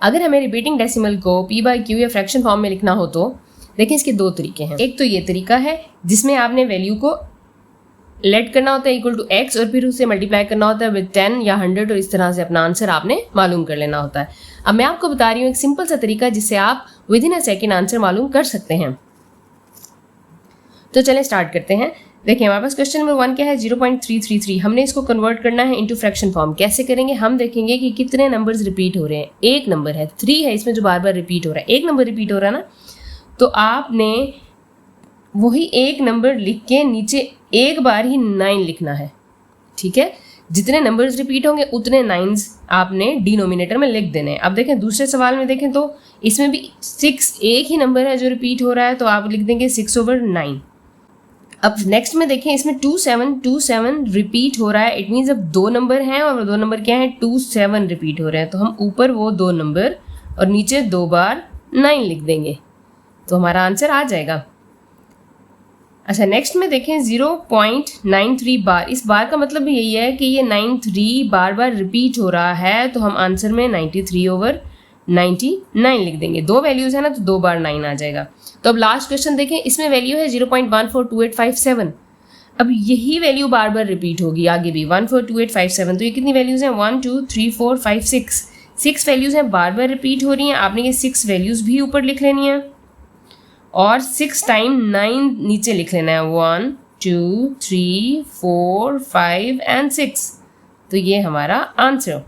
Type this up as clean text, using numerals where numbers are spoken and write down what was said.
अगर हमें repeating decimal को p बाई क्यू या फ्रैक्शन फॉर्म में लिखना हो तो देखिए इसके दो तरीके हैं। एक तो ये तरीका है जिसमें आपने वैल्यू को लेट करना होता है इक्वल टू x और फिर उसे मल्टीप्लाई करना होता है विद 10 या 100 और इस तरह से अपना आंसर आपने मालूम कर लेना होता है। अब मैं आपको बता रही हूँ एक सिंपल सा तरीका जिससे आप with in a second answer मालूम कर सकते हैं। तो चलें स्टार्ट करते हैं। देखिए हमारे पास क्वेश्चन नंबर 1 क्या है 0.333। हमने इसको कन्वर्ट करना है इनटू फ्रैक्शन फॉर्म। कैसे करेंगे, हम देखेंगे कि कितने नंबर्स रिपीट हो रहे हैं। एक नंबर है 3 है इसमें जो बार बार रिपीट हो रहा है, एक नंबर रिपीट हो रहा है ना, तो आपने वही एक नंबर लिख के नीचे एक बार ही 9 लिखना है। ठीक है, जितने नंबर्स रिपीट होंगे उतने 9s आपने डिनोमिनेटर में लिख देने हैं। अब देखें दूसरे सवाल में देखें तो इसमें भी 6 एक ही नंबर है जो रिपीट हो रहा है, तो आप लिख देंगे 6/9। अब नेक्स्ट में देखें इसमें 27 रिपीट हो रहा है। इट मीन्स अब दो नंबर हैं और दो नंबर क्या है 27 रिपीट हो रहे हैं, तो हम ऊपर वो दो नंबर और नीचे 2 बार 9 लिख देंगे तो हमारा आंसर आ जाएगा। अच्छा नेक्स्ट में देखें 0.93 बार। इस बार का मतलब भी यही है कि ये 93 बार बार रिपीट हो रहा है, तो हम आंसर में 93/99 लिख देंगे। दो वैल्यूज है ना तो 2 बार 9 आ जाएगा। तो अब लास्ट क्वेश्चन देखें, इसमें वैल्यू है 0.142857। अब यही वैल्यू बार बार रिपीट होगी आगे भी 142857। तो ये कितनी वैल्यूज हैं 1 2 3 4 5 6 वैल्यूज हैं बार बार रिपीट हो रही हैं। आपने ये 6 वैल्यूज भी ऊपर लिख लेनी है और 6 टाइम 9 नीचे लिख लेना है 1 2 3 4 5 एंड 6। तो ये हमारा आंसर